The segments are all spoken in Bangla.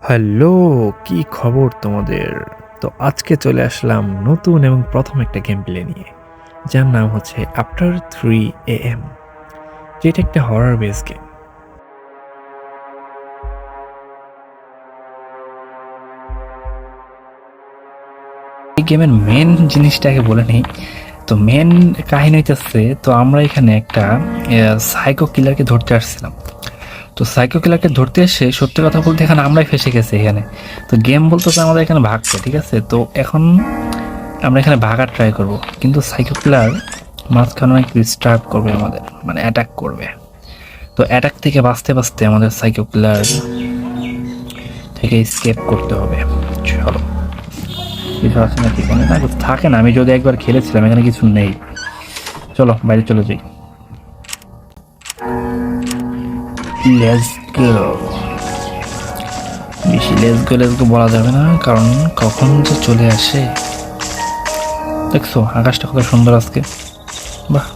হ্যালো, কি খবর তোমাদের? তো আজকে চলে আসলাম নতুন এবং প্রথম একটা গেম প্লে নিয়ে, যার নাম হচ্ছে আফটার 3 AM, যেটা একটা হরর বেস গেম। এই গেমের মেন জিনিসটাকে বলে নেই। তো মেন কাহিনী হইতেছে, তো আমরা এখানে একটা সাইকো কিলারকে ধরতে আসছিলাম। তো সাইকো কিলারকে ধরতে এসে সত্যি কথা বলতে এখানে আমরাই ফেসে গেছি এখানে। তো গেম বলতেছে আমাদের এখানে ভাগছে, ঠিক আছে? তো এখন আমরা এখানে ভাগার ট্রাই করব, কিন্তু সাইকো কিলার মাঝখানে অনেক ডিস্টার্ব করবে আমাদের, মানে অ্যাটাক করবে। তো অ্যাটাক থেকে বাঁচতে বাঁচতে আমাদের সাইকো কিলার থেকে স্কেপ করতে হবে। চলো, কিছু আছে নাকি এখানে? না, কিছু থাকে না। আমি যদি একবার খেলেছিলাম, এখানে কিছু নেই। চলো বাইরে চলে যাই। Let's go. বেশি লেটস গো বলা যাবে না, কারণ কখন যে চলে আসে। দেখছো আকাশটা কত সুন্দর আজকে। বাহ,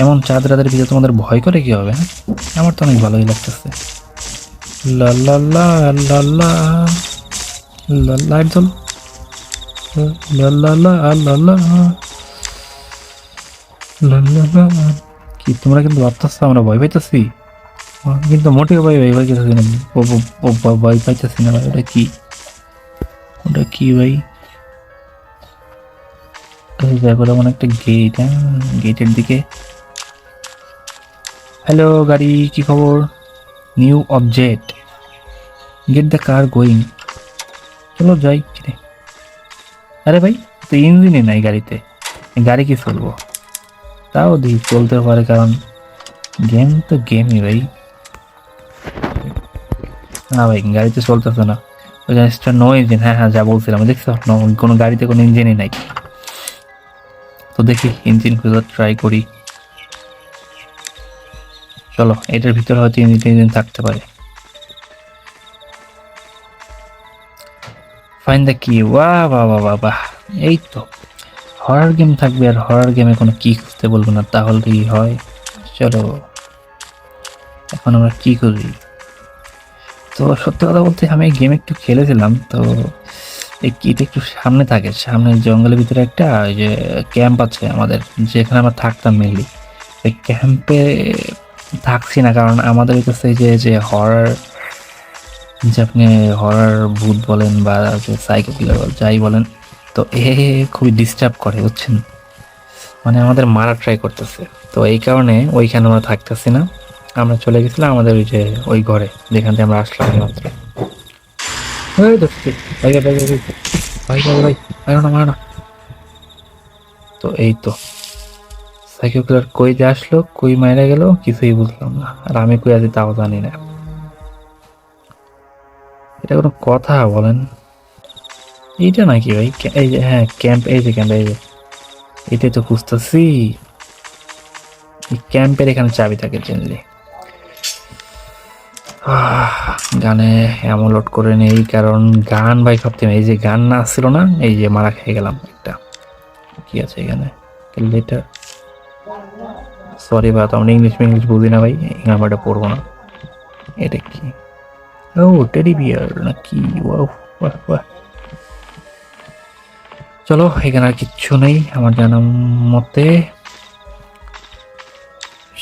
এমন চাঁদ রাতের ভিতরে তোমাদের ভয় করে কি হবে? হ্যাঁ, আমার তো অনেক ভালোই লাগতেছে। লা লা লা লা লা লা, লাইট জ্বল। লা লা লা লা লা লা লা লা। কি তোমরা কিন্তু ভাবতেছো আমরা ভয় পাইতেছি? কিন্তু মোটেও ভয় পাইতেছি না। ভয় পাইতেছি না ভাই। ওটা কি? ওটা কি ভাই? দেখো তেমন একটা গেট। হ্যাঁ, গেটের দিকে। হ্যালো গাড়ি, কি খবর? New object, get the car going. চলো যাই। কিরে, আরে ভাই, তো ইঞ্জিনই নাই গাড়িতে, গাড়ি কি চলবো? তাও দিই চলতে পারে, কারণ গেম তো গেমই ভাই। না ভাই, গাড়িতে চলতেছে না। ওই জিনিসটা নো ইঞ্জিন। হ্যাঁ হ্যাঁ, যা বলছিলাম দেখছো, কোনো গাড়িতে কোনো ইঞ্জিনই নাই। তো দেখি ইঞ্জিন খুঁজে ট্রাই করি। চলো, এটার ভিতরে হয়তো ইঞ্জিন থাকতে পারে। ফাইন দ্য কি। বাহ বাহ বাহ বাহ বাহ, এই তো হরর গেম থাকবে, আর হরর গেমে কোনো কি খুঁজতে বলবো না, তাহলেই হয়। চলো, এখন আমরা কি করি? তো সত্যি কথা বলতে আমি এই গেম একটু খেলেছিলাম। তো এই কিটা একটু সামনে থাকে, সামনে জঙ্গলের ভিতরে একটা ওই যে ক্যাম্প আছে আমাদের, যেখানে আমরা থাকতাম মেনলি। এই ক্যাম্পে থাকছি না, কারণ আমাদের কাছে এই যে হরর, যে আপনি হরর ভূত বলেন বা যে সাইকো কিলার যাই বলেন, তো খুবই ডিস্টার্ব করে, বুঝছেন? মানে আমাদের মারা ট্রাই করতেছে। তো এই কারণে ওইখানে আমরা থাকতেছি না। আমরা চলে গেছিলাম আমাদের ওই যে ওই ঘরে, যেখান থেকে আমরা আসলাম মাত্র। ভাই ভাই ভাই ভাই ভাই ভাই ভাই, মারো না মারো না। তো এই তো সাইকেল কিলার কই যে আসলো, কই মারা গেল, কিছুই বুঝলাম না। আর আমি কই আছি তাও জানি না। এটা কোনো কথা বলেন? এইটা নাকি ভাই? এই যে হ্যাঁ ক্যাম্প, এই যে ক্যাম্প, এই যে এটাই তো খুঁজতেছি। এই ক্যাম্পের এখানে চাবি থাকে জেনারেলি। গানে এমন লোড করে নেই, কারণ গান ভাই ভাবতাম এই যে গান না আসছিল না, এই যে মারা খেয়ে গেলাম একটা। কি আছে এখানে? লেটার। সরি ভাই, তো আমরা ইংলিশ বুঝি না ভাই, নাম্বারটা পড়বো না। এটা কি? ও, টেডি বিয়ার নাকি? ওয়াও, বাহ বাহ। চলো, এখানে আর কিচ্ছু নেই আমার জানা মতে।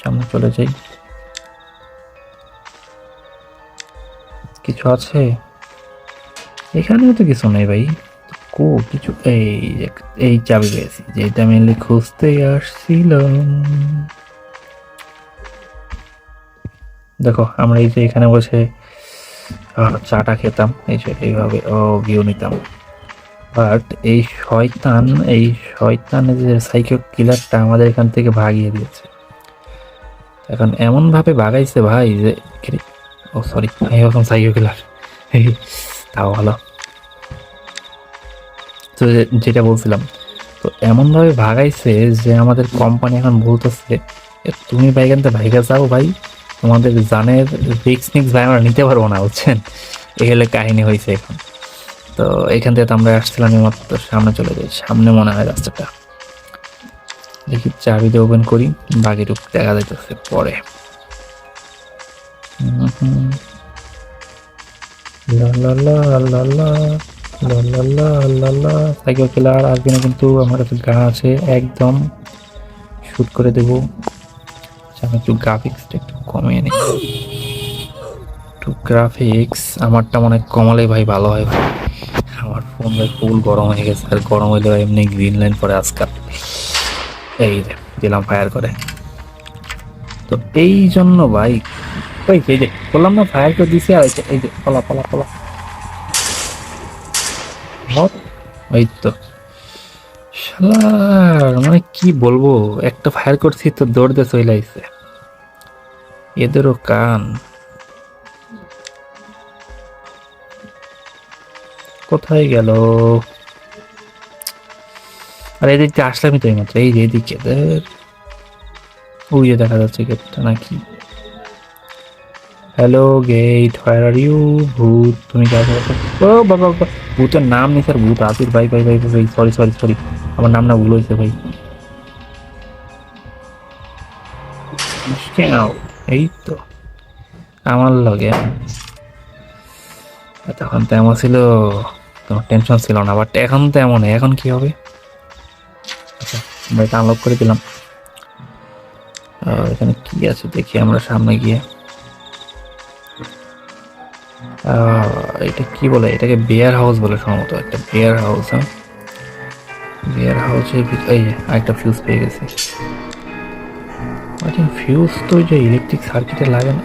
সামনে চলে যাই। কিছু আছে এখানেও? তো কিছু নেই ভাই। কিছু এই চাবি পেয়েছি, যেটা মেনলি খুঁজতে আসছিলাম। দেখো আমরা এই যে এখানে বসে চাটা খেতাম, এই যে এইভাবে ভিউ নিতাম। বাট শয়তান এই শয়তানের যে সাইকো কিলারটা আমাদের এখান থেকে ভাগিয়ে দিয়েছে। এখন এমন ভাবে ভাগাইছে ভাই যে, ও সরি, এরকম সাইকো কিলার। তাও ভালো। তো যেটা বলছিলাম, তো এমন ভাবে ভাগাইছে যে আমাদের কোম্পানি এখন বলতেছে, তুমি ভাই এখান থেকে ভাইগা যাও ভাই, তোমাদের জানের রিক্স নিক্স ভাই আমরা নিতে পারবো না, বুঝছেন? এই হলে কাহিনী হয়েছে এখন। তো এখান থেকে তো আমরা আসছিলাম মাত্র, সামনে চলে যাই। সামনে মনে হয় রাস্তাটা, দেখি চাবি দিয়ে ওপেন করি, বাকিটুক দেখা যাইতেছে পরে। লা লা লা লা লা লা লা লা লা লা। সাইকেল কিলার আসবে না, কিন্তু আমার কাছে গা আছে, একদম শুট করে দেবো। আচ্ছা, আমি একটু গ্রাফিক্সটা একটু কমিয়ে নিই। একটু গ্রাফিক্স আমারটা মনে হয় কমালে ভাই ভালো হয় ভাই। আমার ফোন ভাই ফুল গরম হয়ে গেছে, আর গরম হইলে এমনি গ্রিন লাইন পরে আজকাল। এই যে দিলাম ফায়ার করে। তো এই জন্য ভাই, ওই এই যে বললাম না ফায়ার করে দিছি, আর এই যে পলা পলা পলা। এই তো শালার, মানে কি বলবো, একটা ফায়ার করছি তো দৌড় দিয়ে চলে আইছে। এদেরও কান কোথায় গেল? আর এদিকে আসলামই তো এইমাত্র, এই যে এদিকে ওই যে দেখা যাচ্ছে গেটটা নাকি। Hello gate, where are you? ভূত, তুমি কি আছো? ও বাবা বাবা, ভূতের নাম নেই স্যার, ভূত আসির ভাই ভাই ভাই ভাই, সরি সরি সরি, আমার নাম না ভুল হয়েছে ভাই। এই তো আমার লগে তখন তেমন ছিল, তোমার টেনশন ছিল না, বাট এখন তো এমন, এখন কি হবে? আচ্ছা, আমরা এটা আনলক করে দিলাম। এখানে কি আছে দেখি আমরা সামনে গিয়ে। এটা কি বলে, এটাকে বিয়ার হাউস বলে সম্ভবত, একটা বিয়ার হাউস। হ্যাঁ, বিয়ার হাউসের এই যে আরেকটা ফিউজ পেয়ে গেছি। ফিউজ তো ওই যে ইলেকট্রিক সার্কিটে লাগে না।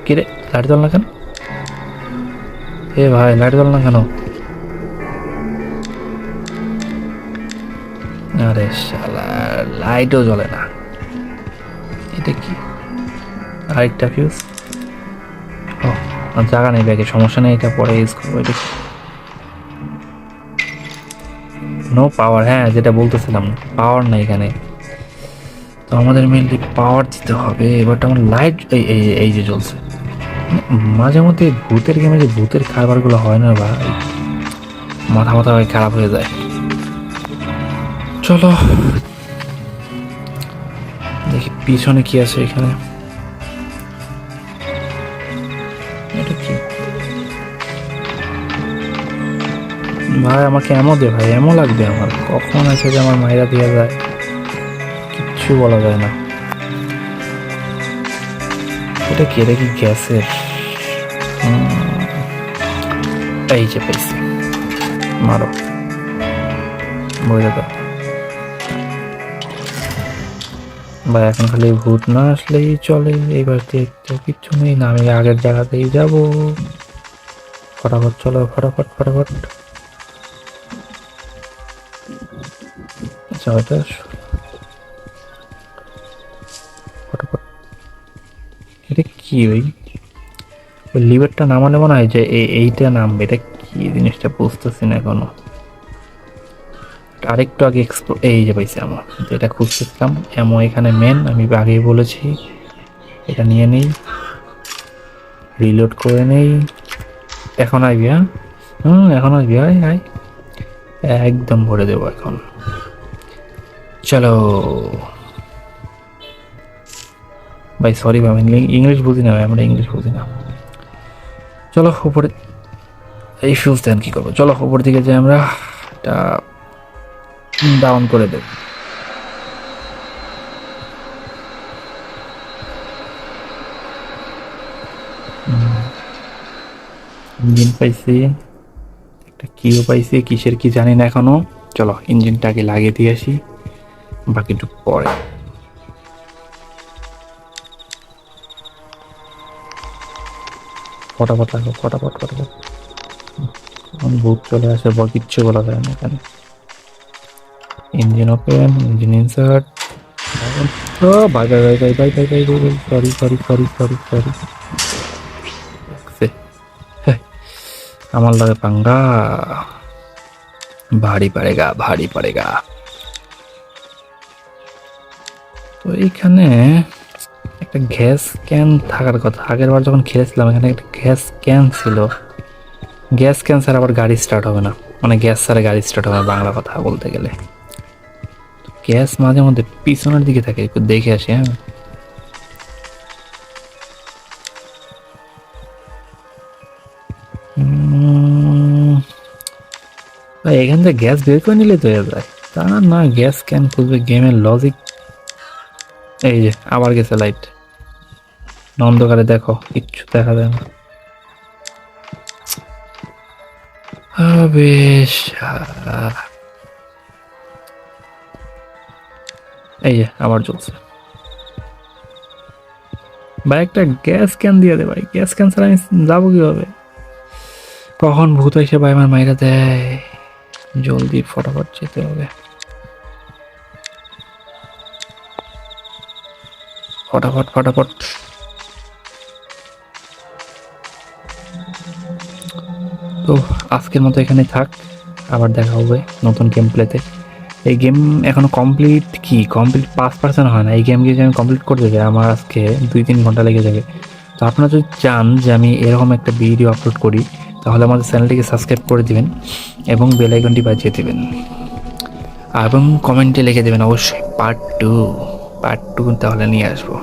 কি রে, লাইট জ্বল না কেন? এ ভাই, লাইট জ্বল না কেন? আরে শালা, লাইটও জ্বলে না, এটা কি? আরেকটা ফিউজ। ও, জায়গা নেই ব্যাগে, সমস্যা নেই, এটা পরে ইউজ করবো। এটা নো পাওয়ার, হ্যাঁ যেটা বলতেছিলাম, পাওয়ার নাই এখানে। তো আমাদের মেনলি পাওয়ার দিতে হবে। এবার আমার লাইট এই যে জ্বলছে। মাঝে মধ্যে ভূতের গেমে যে ভূতের খাবারগুলো হয় না ভাই, মাথা মাথা খারাপ হয়ে যায়। চলো দেখি পিছনে কি আছে এখানে। এটা কি ভাই? আমাকে এমো দে ভাই, এমো লাগবে আমার। কখন আছে যে আমার মায়েরা দিয়ে যায়, কিচ্ছু বলা যায় না। এটা কি? এটা কি গ্যাসের? এই যে পেয়েছি, মারো, বলে দাও ভাই। এখন খালি ভূত না আসলেই চলে, এইবার দেখতে কিচ্ছু নেই না, আমি আগের জায়গাতেই যাব। ফটাফট চলো, ফটাফট ফটাফট। আচ্ছা ওইটা ফটাফট। এটা কি? ওই লিভারটা নামালে মনে হয় যে এইটা নামবে। এটা কি জিনিসটা বুঝতেছি না এখনো। আরেকটু আগে এই যে পাইছি আমার, এটা খুঁজতেছিলাম। এমন এখানে মেন, আমি আগেই বলেছি। এটা নিয়ে নেই, রিলোড করে নেই। এখন আসবি? হ্যাঁ, এখন আসবি, আয় আয়, একদম ভরে দেবো এখন। চলো ভাই, সরি ভাই, আমি ইংলিশ বুঝি না ভাই, আমরা ইংলিশ বুঝি না। চলো উপরে, এই ফিউজ দেন কি করবো, চলো উপর দিকে যাই আমরা। এটা ডাউন করে দেব। ইঞ্জিন পাইছি, একটা কিও পাইছি, কিসের কি জানি না এখনো। চলো ইঞ্জিনটাকে লাগিয়ে দিয়ে আসি, বাকিটুকু পরে। ফটাফট লাগো, ফটাফট ফটাফট। ভূত চলে আসে বা কিচ্ছু বলা যায় না এখানে। Engine open, engine insert. ও ভাই ভাই ভাই ভাই ভাই ভাই ভাই ভাই, sorry sorry sorry sorry sorry. আমার লাগে পাঙ্গা, ভারী পড়েগা, ভারী পড়েগা। তো এইখানে একটা গ্যাস ক্যান থাকার কথা। আগের বার যখন খেলেছিলাম এখানে একটা গ্যাস ক্যান ছিল। গ্যাস ক্যান ছাড়া আবার গাড়ি স্টার্ট হবে না, মানে গ্যাস ছাড়া গাড়ি স্টার্ট হবে না, বাংলা কথা বলতে গেলে। গ্যাস মাঝে মধ্যে পিছনের দিকে থাকে, একটু দেখে আসি। হ্যাঁ, ভাই এখান থেকে গ্যাস বের করে নিলে তো হয়ে যায়। তা না, গ্যাস ক্যান খুলবে, গেমের লজিক। এই যে আবার গেছে লাইট, অন্ধকারে দেখো কিচ্ছু দেখা যায় না। বেশ, এই যে আবার চলছে। ভাই একটা গ্যাস ক্যান দিয়ে দে ভাই, গ্যাস ক্যান ছাড়া আমি যাবো কিভাবে? কখন ভূত এসে ভাই আমার মাইরা দেয়, জলদি ফটাফট যেতে হবে, ফটাফট ফটাফট। তো আজকের মতো এখানে থাক, আবার দেখা হবে নতুন গেম প্লেতে। এই গেম এখনো কমপ্লিট 5% হয় না। এই গেম যদি আমি কমপ্লিট করতে যাই আমার আজকে 2-3 ঘন্টা লেগে যাবে। তো আপনারা যদি চান যে আমি এরকম একটা ভিডিও আপলোড করি, তাহলে আমাদের চ্যানেলটিকে সাবস্ক্রাইব করে দিবেন এবং বেল আইকনটি বাজিয়ে দেবেন, এবং কমেন্টে লিখে দেবেন অবশ্যই পার্ট 2 তাহলে নিয়ে আসবো।